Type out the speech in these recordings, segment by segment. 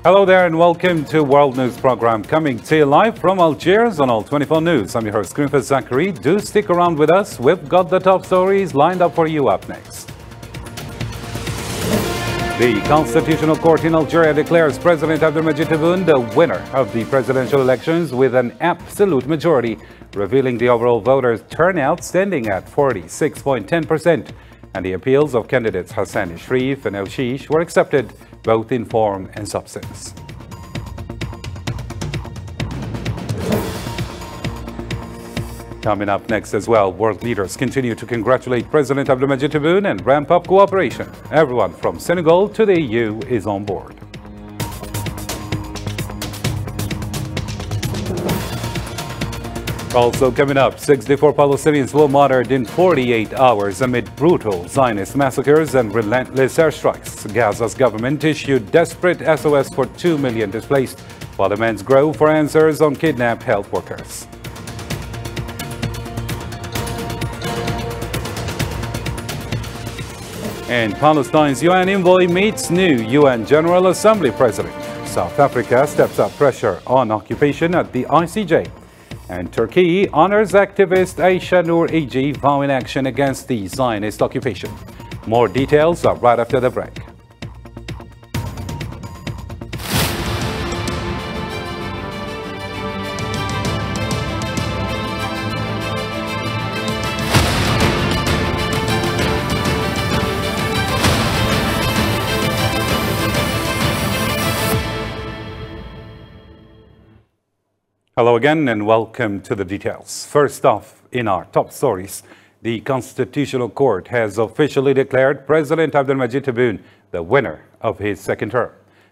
Hello there and welcome to World News Program coming to you live from Algiers on All 24 News. I'm your host, Greenford Zachary. Do stick around with us. We've got the top stories lined up for you up next. The Constitutional Court in Algeria declares President Abdelmadjid Tebboune the winner of the presidential elections with an absolute majority, revealing the overall voters' turnout standing at 46.10%. And the appeals of candidates Hassani Shrif and El Shish were accepted, both in form and substance. Coming up next as well, world leaders continue to congratulate President Abdelmadjid Tebboune and ramp up cooperation. Everyone from Senegal to the EU is on board. Also coming up, 64 Palestinians were martyred in 48 hours amid brutal Zionist massacres and relentless airstrikes. Gaza's government issued desperate SOS for 2 million displaced, while demands grow for answers on kidnapped health workers. And Palestine's UN envoy meets new UN General Assembly president. South Africa steps up pressure on occupation at the ICJ. And Turkey honors activist Aisha Noor Egi vowing action against the Zionist occupation. More details are right after the break. Hello again and welcome to the details. First off, in our top stories, the Constitutional Court has officially declared President Abdelmadjid Tebboune the winner of his second term,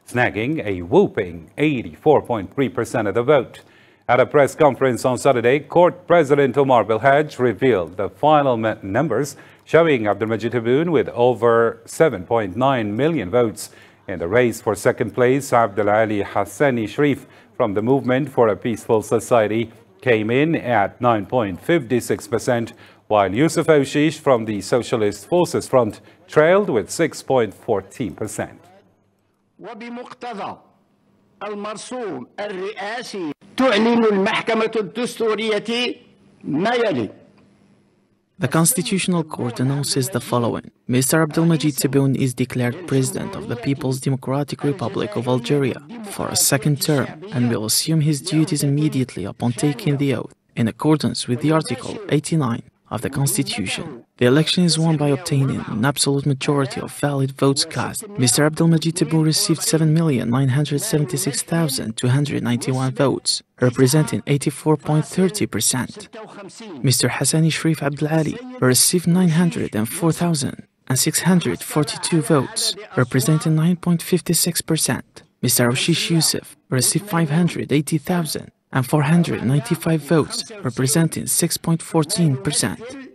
snagging a whooping 84.3% of the vote. At a press conference on Saturday, Court President Omar Belhaj revealed the final numbers, showing Abdelmadjid Tebboune with over 7.9 million votes. In the race for second place, Abdelali Hassani Shrif from the Movement for a Peaceful Society came in at 9.56%, while Yusuf Aushish from the Socialist Forces Front trailed with 6.14%. وبمقتضى المرسوم الرئاسي تعلن المحكمة الدستورية ما يلي. The Constitutional Court announces the following. Mr. Abdelmadjid Tebboune is declared President of the People's Democratic Republic of Algeria for a second term and will assume his duties immediately upon taking the oath, in accordance with the Article 89 of the Constitution. The election is won by obtaining an absolute majority of valid votes cast. Mr. Abdelmadjid Tebboune received 7,976,291 votes, representing 84.30%. Mr. Hassani Shrif Abdelali received 904,642 votes, representing 9.56%. Mr. Aushish Yusuf received 580,495 votes, representing 6.14%.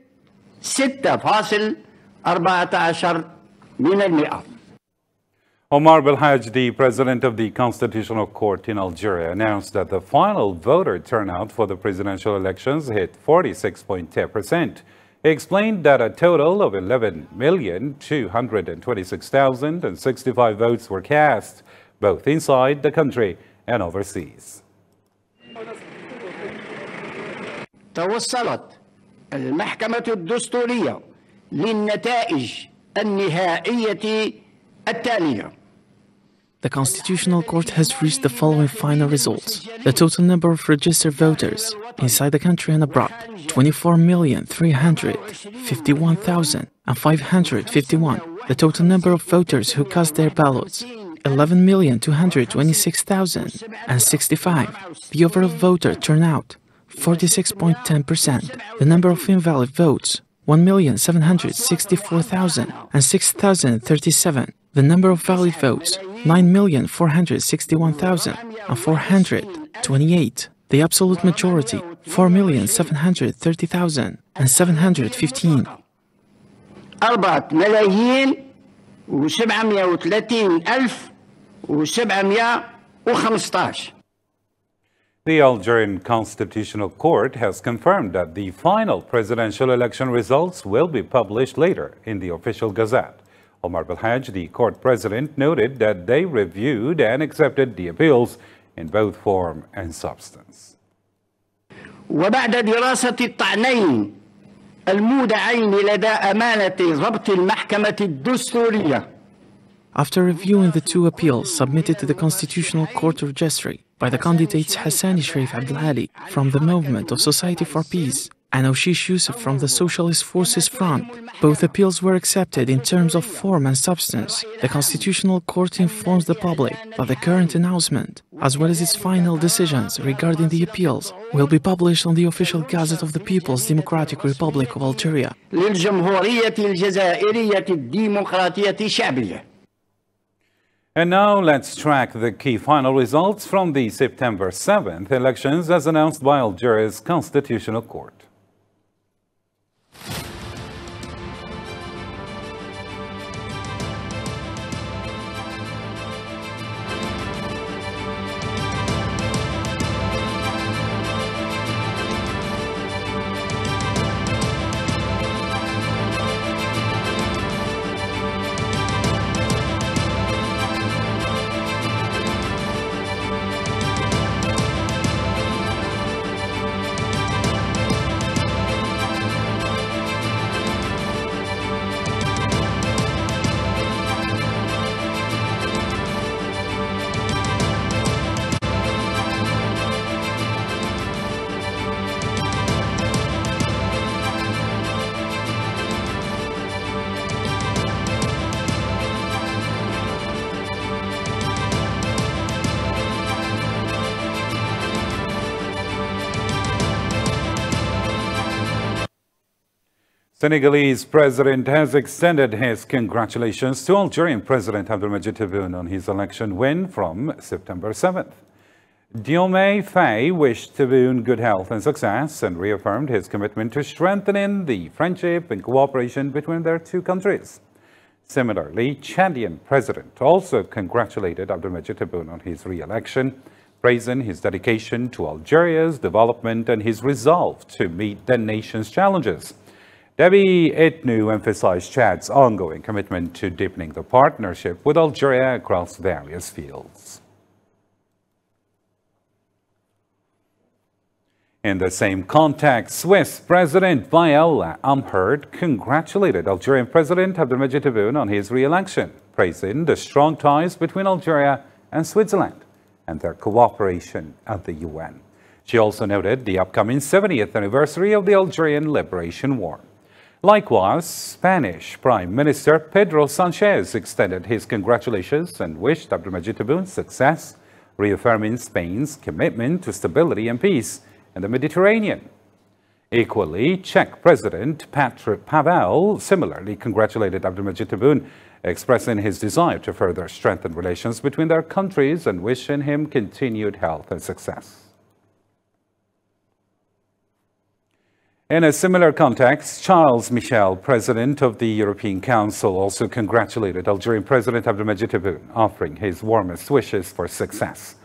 6.14%. Omar Belhaj, the president of the Constitutional Court in Algeria, announced that the final voter turnout for the presidential elections hit 46.10%. He explained that a total of 11,226,065 votes were cast, both inside the country and overseas. توصلت المحكمة الدستورية للنتائج النهائية التالية. The Constitutional Court has reached the following final results. The total number of registered voters inside the country and abroad, 24,351,551. The total number of voters who cast their ballots, 11,226,065. The overall voter turnout, 46.10%. The number of invalid votes, 1,764,006,037. The number of valid votes, 9,461,428. The absolute majority, 4,730,715. 4,730,715. The Algerian Constitutional Court has confirmed that the final presidential election results will be published later in the official Gazette. Omar Belhaj, the court president, noted that they reviewed and accepted the appeals in both form and substance. وبعد دراسة الطعنين المودعين لدى أمانة ضبط المحكمة الدستورية. After reviewing the two appeals submitted to the Constitutional Court of Registry by the candidates Hassani Sharif Abdelhali from the Movement of Society for Peace and Oshish Yusuf from the Socialist Forces Front, both appeals were accepted in terms of form and substance. The Constitutional Court informs the public that the current announcement, as well as its final decisions regarding the appeals, will be published on the official Gazette of the People's Democratic Republic of Algeria. للجمهورية الجزائرية الديمقراطية الشعبية. And now let's track the key final results from the September 7th elections as announced by Algeria's Constitutional Court. Senegalese president has extended his congratulations to Algerian President Abdelmadjid Tebboune on his election win from September 7th. Diomaye Faye wished Tebboune good health and success and reaffirmed his commitment to strengthening the friendship and cooperation between their two countries. Similarly, Chadian president also congratulated Abdelmadjid Tebboune on his re-election, praising his dedication to Algeria's development and his resolve to meet the nation's challenges. Debbie Etnou emphasized Chad's ongoing commitment to deepening the partnership with Algeria across various fields. In the same context, Swiss President Wael Amherd congratulated Algerian President Abdelmadjid Tebboune on his re-election, praising the strong ties between Algeria and Switzerland and their cooperation at the UN. She also noted the upcoming 70th anniversary of the Algerian Liberation War. Likewise, Spanish Prime Minister Pedro Sanchez extended his congratulations and wished Abdelmadjid Tebboune success, reaffirming Spain's commitment to stability and peace in the Mediterranean. Equally, Czech President Petr Pavel similarly congratulated Abdelmadjid Tebboune, expressing his desire to further strengthen relations between their countries and wishing him continued health and success. In a similar context, Charles Michel, President of the European Council, also congratulated Algerian President Abdelmadjid Tebboune, offering his warmest wishes for success.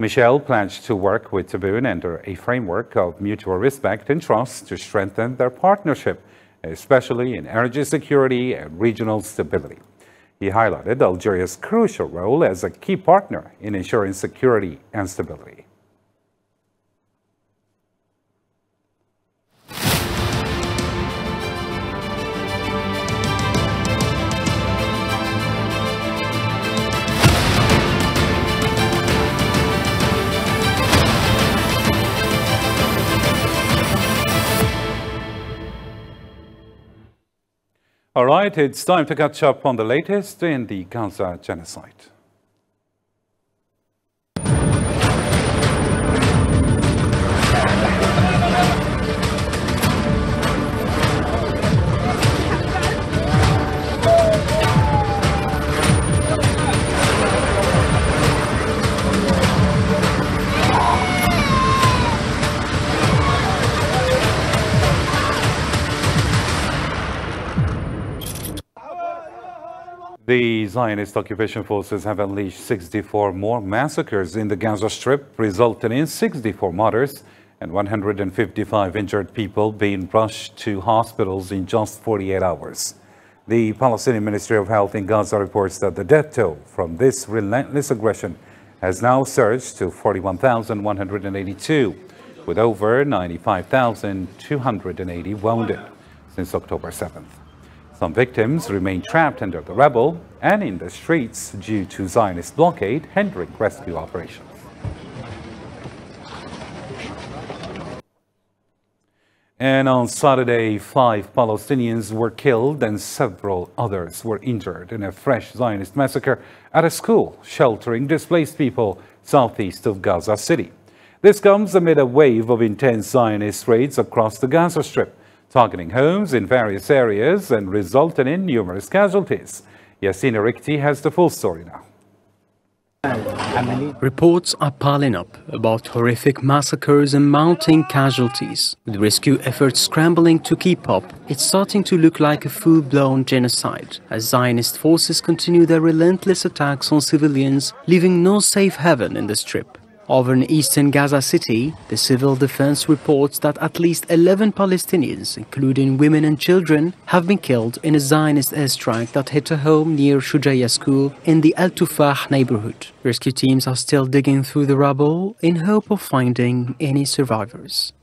Michel pledged to work with Tebboune under a framework of mutual respect and trust to strengthen their partnership, especially in energy security and regional stability. He highlighted Algeria's crucial role as a key partner in ensuring security and stability. All right, it's time to catch up on the latest in the Gaza genocide. The Zionist occupation forces have unleashed 64 more massacres in the Gaza Strip, resulting in 64 martyrs and 155 injured people being rushed to hospitals in just 48 hours. The Palestinian Ministry of Health in Gaza reports that the death toll from this relentless aggression has now surged to 41,182, with over 95,280 wounded since October 7th. Some victims remain trapped under the rubble and in the streets due to Zionist blockade hindering rescue operations. And on Saturday, 5 Palestinians were killed and several others were injured in a fresh Zionist massacre at a school sheltering displaced people southeast of Gaza City. This comes amid a wave of intense Zionist raids across the Gaza Strip, targeting homes in various areas and resulting in numerous casualties. Yassine Rikti has the full story now. Reports are piling up about horrific massacres and mounting casualties. With rescue efforts scrambling to keep up, it's starting to look like a full-blown genocide as Zionist forces continue their relentless attacks on civilians, leaving no safe haven in the Strip. Over in eastern Gaza City, the civil defense reports that at least 11 Palestinians, including women and children, have been killed in a Zionist airstrike that hit a home near Shujaya School in the Al Tufah neighborhood. Rescue teams are still digging through the rubble in hope of finding any survivors.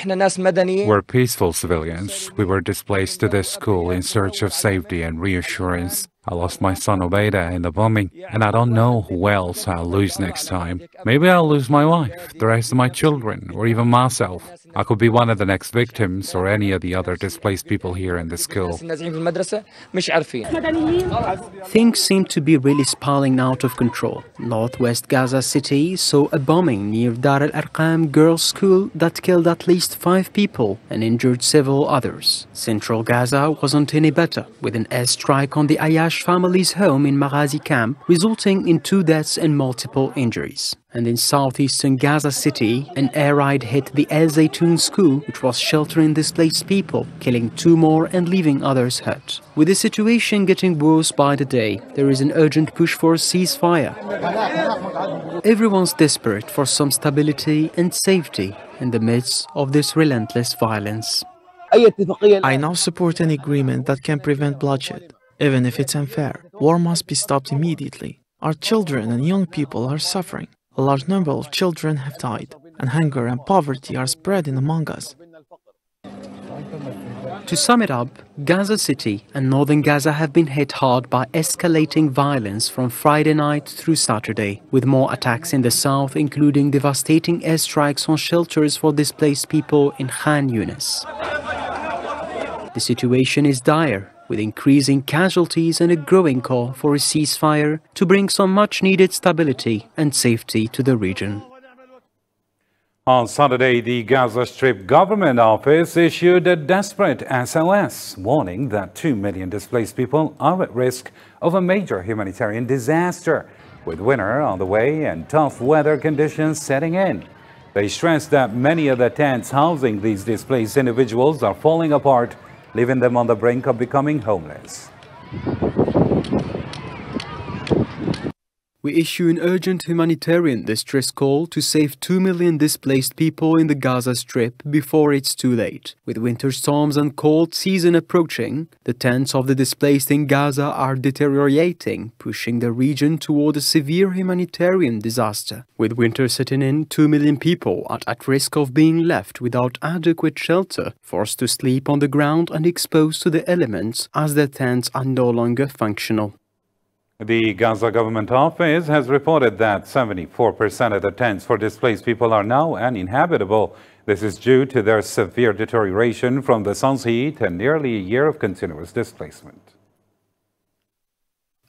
We're peaceful civilians. We were displaced to this school in search of safety and reassurance. I lost my son Obeida in the bombing, and I don't know who else I'll lose next time. Maybe I'll lose my wife, the rest of my children, or even myself. I could be one of the next victims or any of the other displaced people here in the school. Things seem to be really spiraling out of control. Northwest Gaza City saw a bombing near Dar al-Arqam girls' school that killed at least 5 people and injured several others. Central Gaza wasn't any better, with an airstrike on the Ayash family's home in Maghazi camp, resulting in 2 deaths and multiple injuries. And in southeastern Gaza City, an air raid hit the El Zaytoun school, which was sheltering displaced people, killing 2 more and leaving others hurt. With the situation getting worse by the day, there is an urgent push for a ceasefire. Everyone's desperate for some stability and safety in the midst of this relentless violence. I now support an agreement that can prevent bloodshed. Even if it's unfair, war must be stopped immediately. Our children and young people are suffering. A large number of children have died, and hunger and poverty are spreading among us. To sum it up, Gaza City and northern Gaza have been hit hard by escalating violence from Friday night through Saturday, with more attacks in the south, including devastating airstrikes on shelters for displaced people in Khan Yunis. The situation is dire, with increasing casualties and a growing call for a ceasefire to bring some much-needed stability and safety to the region. On Saturday, the Gaza Strip government office issued a desperate SOS, warning that 2 million displaced people are at risk of a major humanitarian disaster, with winter on the way and tough weather conditions setting in. They stressed that many of the tents housing these displaced individuals are falling apart, leaving them on the brink of becoming homeless. We issue an urgent humanitarian distress call to save 2 million displaced people in the Gaza Strip before it's too late. With winter storms and cold season approaching, the tents of the displaced in Gaza are deteriorating, pushing the region toward a severe humanitarian disaster. With winter setting in, 2 million people are at risk of being left without adequate shelter, forced to sleep on the ground and exposed to the elements as their tents are no longer functional. The Gaza government office has reported that 74% of the tents for displaced people are now uninhabitable. This is due to their severe deterioration from the sun's heat and nearly a year of continuous displacement.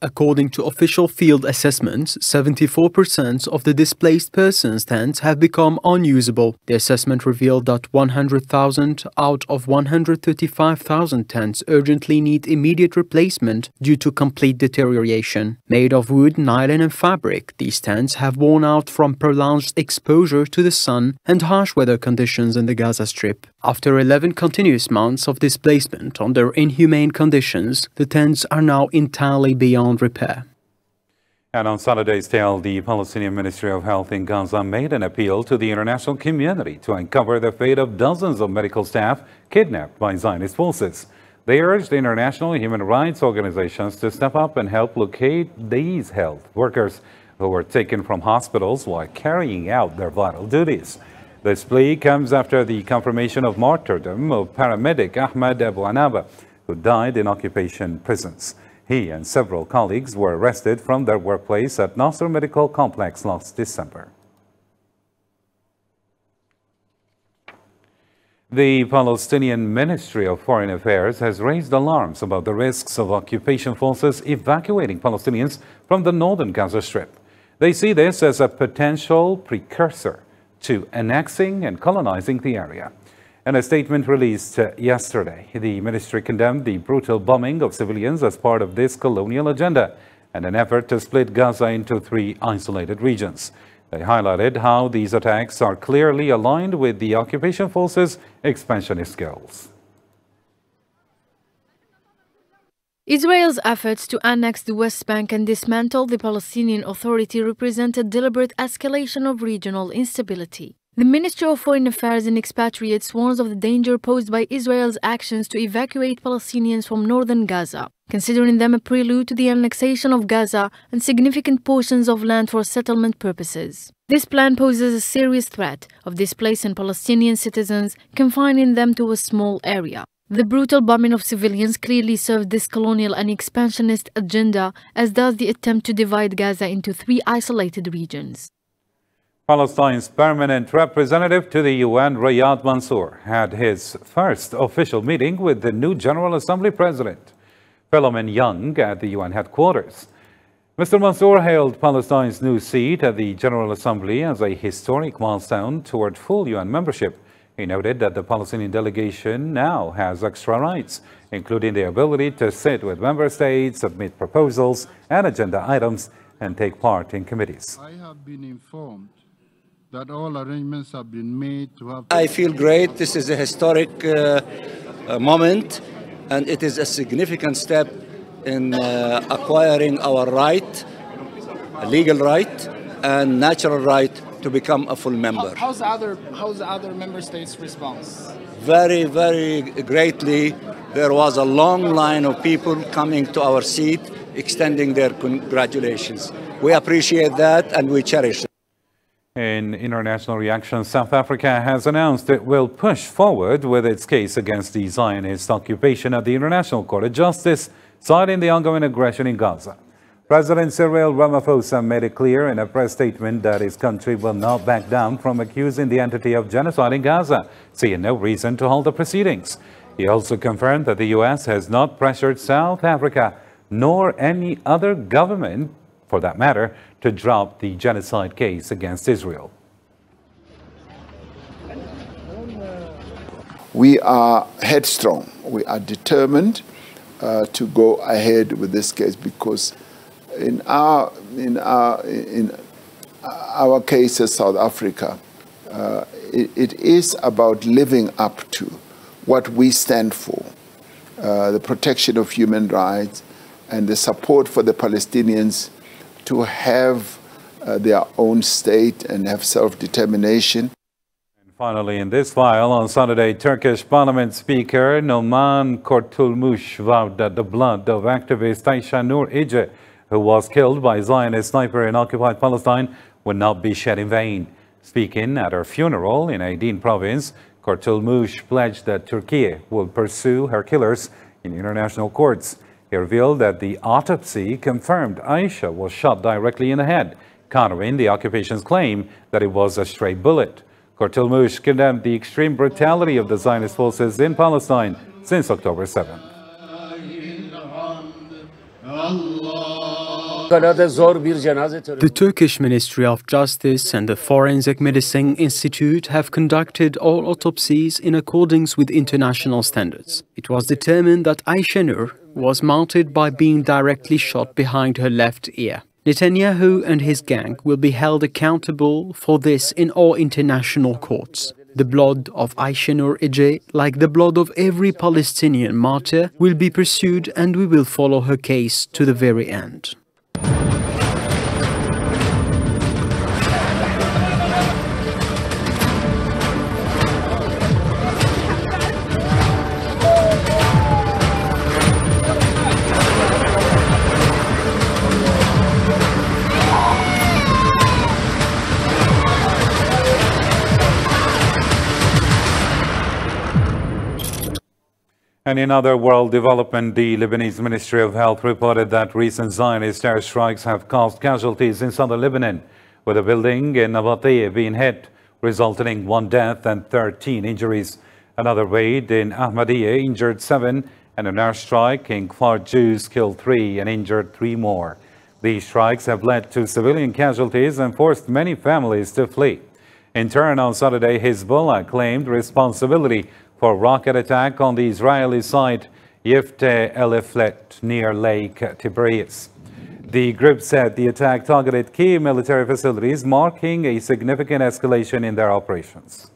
According to official field assessments, 74% of the displaced persons' tents have become unusable. The assessment revealed that 100,000 out of 135,000 tents urgently need immediate replacement due to complete deterioration. Made of wood, nylon and fabric, these tents have worn out from prolonged exposure to the sun and harsh weather conditions in the Gaza Strip. After 11 continuous months of displacement under inhumane conditions, the tents are now entirely beyond repair. And on Saturday's tale, the Palestinian Ministry of Health in Gaza made an appeal to the international community to uncover the fate of dozens of medical staff kidnapped by Zionist forces. They urged international human rights organizations to step up and help locate these health workers who were taken from hospitals while carrying out their vital duties. This plea comes after the confirmation of martyrdom of paramedic Ahmed Abu Anaba, who died in occupation prisons. He and several colleagues were arrested from their workplace at Nasser Medical Complex last December. The Palestinian Ministry of Foreign Affairs has raised alarms about the risks of occupation forces evacuating Palestinians from the northern Gaza Strip. They see this as a potential precursor to annexing and colonizing the area. In a statement released yesterday, the ministry condemned the brutal bombing of civilians as part of this colonial agenda and an effort to split Gaza into 3 isolated regions. They highlighted how these attacks are clearly aligned with the occupation forces' expansionist goals. Israel's efforts to annex the West Bank and dismantle the Palestinian Authority represent a deliberate escalation of regional instability. The Ministry of Foreign Affairs and Expatriates warns of the danger posed by Israel's actions to evacuate Palestinians from northern Gaza, considering them a prelude to the annexation of Gaza and significant portions of land for settlement purposes. This plan poses a serious threat of displacing Palestinian citizens, confining them to a small area. The brutal bombing of civilians clearly served this colonial and expansionist agenda, as does the attempt to divide Gaza into 3 isolated regions. Palestine's permanent representative to the UN, Riyad Mansour, had his first official meeting with the new General Assembly President, Philemon Young, at the UN headquarters. Mr. Mansour hailed Palestine's new seat at the General Assembly as a historic milestone toward full UN membership. He noted that the Palestinian delegation now has extra rights, including the ability to sit with member states, submit proposals and agenda items, and take part in committees. I have been informed that all arrangements have been made to have... I feel great. This is a historic moment, and it is a significant step in acquiring our right, a legal right and natural right to become a full member. How's the other member states' response? Very, very greatly. There was a long line of people coming to our seat, extending their congratulations. We appreciate that and we cherish it. In international reaction, South Africa has announced it will push forward with its case against the Zionist occupation at the International Court of Justice, citing the ongoing aggression in Gaza. President Cyril Ramaphosa made it clear in a press statement that his country will not back down from accusing the entity of genocide in Gaza, seeing no reason to hold the proceedings. He also confirmed that the U.S. has not pressured South Africa, nor any other government, for that matter, to drop the genocide case against Israel. We are headstrong. We are determined to go ahead with this case because in our case as South Africa, it is about living up to what we stand for, the protection of human rights and the support for the Palestinians to have their own state and have self-determination. And finally, in this file, on Saturday, Turkish Parliament Speaker Numan Kurtulmuş vowed that the blood of activist Ayşe Nur İce, who was killed by a Zionist sniper in occupied Palestine, would not be shed in vain. Speaking at her funeral in Aydin province, Kurtulmuş pledged that Turkey will pursue her killers in international courts. He revealed that the autopsy confirmed Ayşe was shot directly in the head, countering the occupation's claim that it was a stray bullet. Kurtulmuş condemned the extreme brutality of the Zionist forces in Palestine since October 7th. The Turkish Ministry of Justice and the Forensic Medicine Institute have conducted all autopsies in accordance with international standards. It was determined that Ayşe Nur was mounted by being directly shot behind her left ear. Netanyahu and his gang will be held accountable for this in all international courts. The blood of Ayşe Nur İce, like the blood of every Palestinian martyr, will be pursued, and we will follow her case to the very end. And in other world development, the Lebanese Ministry of Health reported that recent Zionist airstrikes have caused casualties in southern Lebanon, with a building in Nabatea being hit, resulting in 1 death and 13 injuries. Another raid in Ahmadiyya injured 7, and an airstrike in Kfar Juz killed 3 and injured 3 more. These strikes have led to civilian casualties and forced many families to flee. In turn, on Saturday, Hezbollah claimed responsibility for rocket attack on the Israeli site Yifteh El-Iflet near Lake Tiberias. The group said the attack targeted key military facilities, marking a significant escalation in their operations.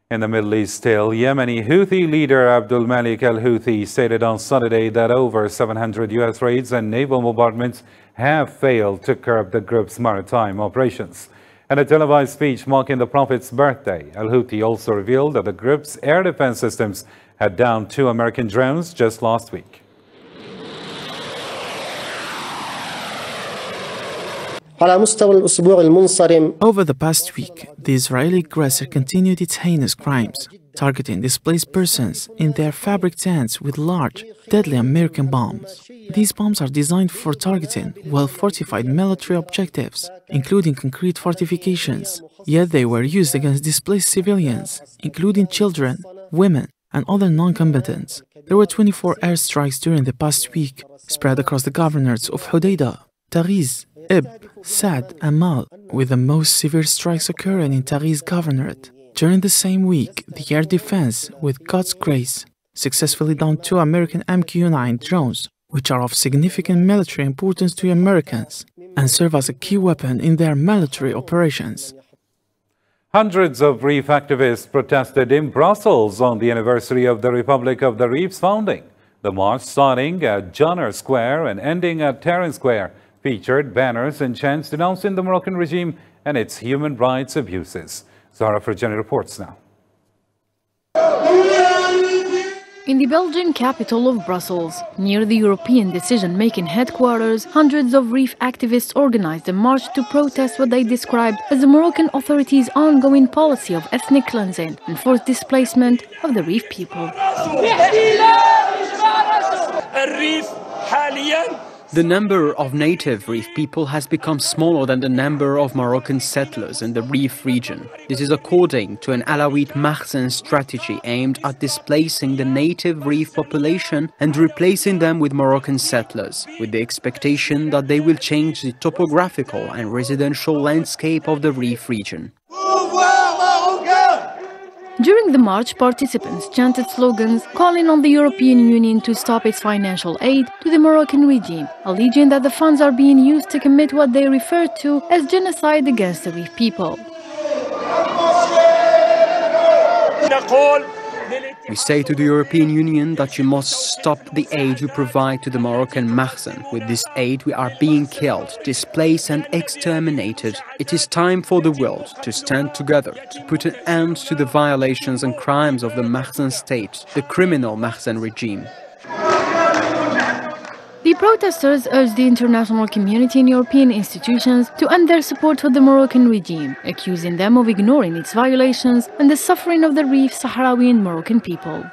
In the Middle East still, Yemeni Houthi leader Abdul Malik al-Houthi stated on Saturday that over 700 U.S. raids and naval bombardments have failed to curb the group's maritime operations. In a televised speech marking the Prophet's birthday, al-Houthi also revealed that the group's air defense systems had downed 2 American drones just last week. Over the past week, the Israeli aggressor continued its heinous crimes, targeting displaced persons in their fabric tents with large, deadly American bombs. These bombs are designed for targeting well-fortified military objectives, including concrete fortifications, yet they were used against displaced civilians, including children, women, and other non-combatants. There were 24 airstrikes during the past week, spread across the governorates of Hodeidah, Tariz, Ib, Saad, and Mal, with the most severe strikes occurring in Tariz governorate. During the same week, the air defense, with God's grace, successfully downed 2 American MQ-9 drones, which are of significant military importance to Americans and serve as a key weapon in their military operations. Hundreds of reef activists protested in Brussels on the anniversary of the Republic of the Reef's founding. The march, starting at Jonner Square and ending at Terran Square, featured banners and chants denouncing the Moroccan regime and its human rights abuses. Zara Ferjani reports now. In the Belgian capital of Brussels, near the European decision-making headquarters, hundreds of reef activists organized a march to protest what they described as the Moroccan authorities' ongoing policy of ethnic cleansing and forced displacement of the reef people. The number of native reef people has become smaller than the number of Moroccan settlers in the reef region. This is according to an Alawite Mahsen strategy aimed at displacing the native reef population and replacing them with Moroccan settlers, with the expectation that they will change the topographical and residential landscape of the reef region. During the march, participants chanted slogans calling on the European Union to stop its financial aid to the Moroccan regime, alleging that the funds are being used to commit what they refer to as genocide against the reef people. We say to the European Union that you must stop the aid you provide to the Moroccan Mahsen. With this aid, we are being killed, displaced and exterminated. It is time for the world to stand together to put an end to the violations and crimes of the Mahsen state, the criminal Mahsen regime. The protesters urged the international community and European institutions to end their support for the Moroccan regime, accusing them of ignoring its violations and the suffering of the Reef, Sahrawi and Moroccan people.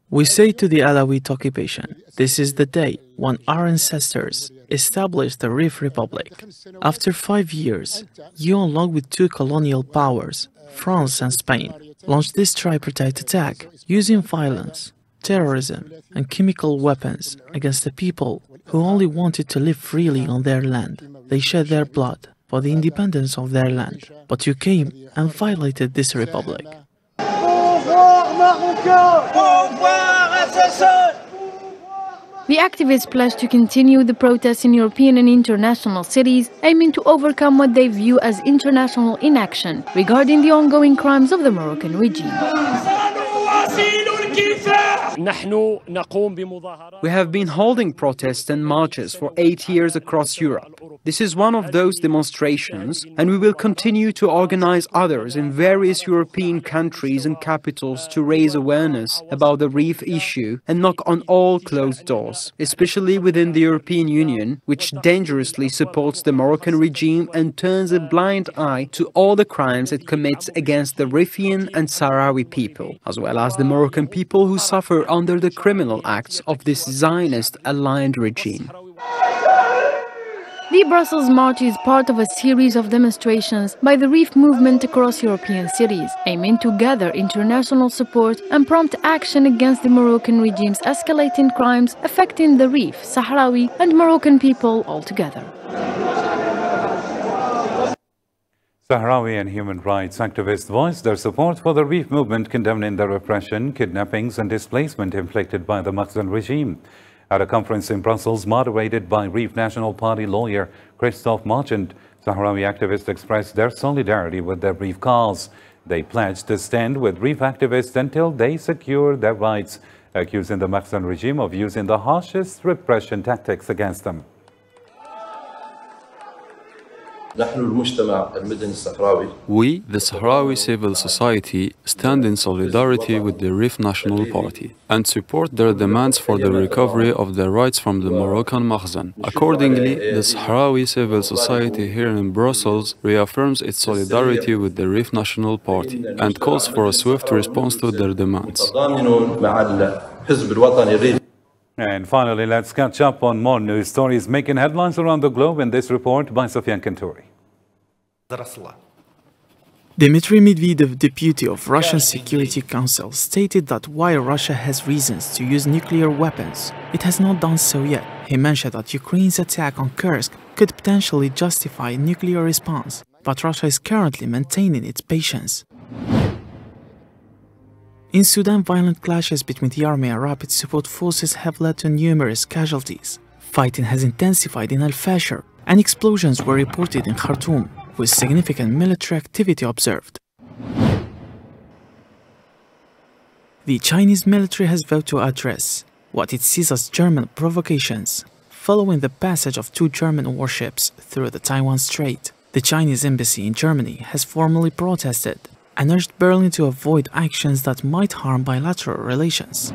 We say to the Alawite occupation, this is the day when our ancestors established the Reef Republic. After 5 years, you, along with 2 colonial powers, France and Spain, launched this tripartite attack using violence, terrorism and chemical weapons against the people who only wanted to live freely on their land. They shed their blood for the independence of their land, but you came and violated this republic. The activists pledged to continue the protests in European and international cities, aiming to overcome what they view as international inaction regarding the ongoing crimes of the Moroccan regime. We have been holding protests and marches for 8 years across Europe. This is one of those demonstrations, and we will continue to organize others in various European countries and capitals to raise awareness about the reef issue and knock on all closed doors, especially within the European Union, which dangerously supports the Moroccan regime and turns a blind eye to all the crimes it commits against the Riffian and Sahrawi people, as well as the Moroccan people who suffer under the criminal acts of this Zionist-aligned regime. The Brussels March is part of a series of demonstrations by the Reef movement across European cities, aiming to gather international support and prompt action against the Moroccan regime's escalating crimes affecting the Reef, Sahrawi and Moroccan people altogether. Sahrawi and human rights activists voiced their support for the Reef movement, condemning the repression, kidnappings and displacement inflicted by the Makhzen regime. At a conference in Brussels moderated by Reef National Party lawyer Christophe Marchand, Sahrawi activists expressed their solidarity with the Reef cause. They pledged to stand with Reef activists until they secure their rights, accusing the Makhzen regime of using the harshest repression tactics against them. We, the Sahrawi civil society, stand in solidarity with the Reef National Party and support their demands for the recovery of their rights from the Moroccan Makhzen. Accordingly, the Sahrawi civil society here in Brussels reaffirms its solidarity with the Reef National Party and calls for a swift response to their demands. And finally, let's catch up on more news stories making headlines around the globe in this report by Sofian Kantouri. Dmitry Medvedev, deputy of Russian Security Council, stated that while Russia has reasons to use nuclear weapons, it has not done so yet. He mentioned that Ukraine's attack on Kursk could potentially justify a nuclear response, but Russia is currently maintaining its patience. In Sudan, violent clashes between the army and rapid support forces have led to numerous casualties. Fighting has intensified in Al-Fashir, and explosions were reported in Khartoum, with significant military activity observed. The Chinese military has vowed to address what it sees as German provocations, following the passage of 2 German warships through the Taiwan Strait. The Chinese embassy in Germany has formally protested and urged Berlin to avoid actions that might harm bilateral relations.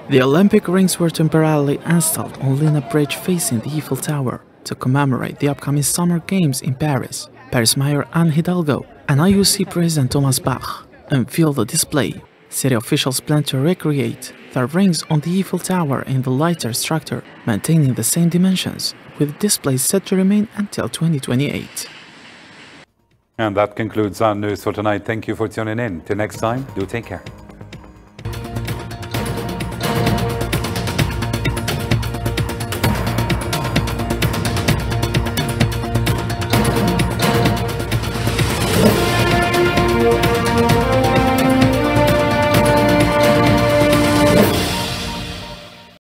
The Olympic rings were temporarily installed on Lena Bridge facing the Eiffel Tower to commemorate the upcoming Summer Games in Paris. Paris Mayor Anne Hidalgo and IOC President Thomas Bach unveiled the display. City officials plan to recreate the rings on the Eiffel Tower in the lighter structure, maintaining the same dimensions, with displays set to remain until 2028. And that concludes our news for tonight. Thank you for tuning in. Till next time, do take care.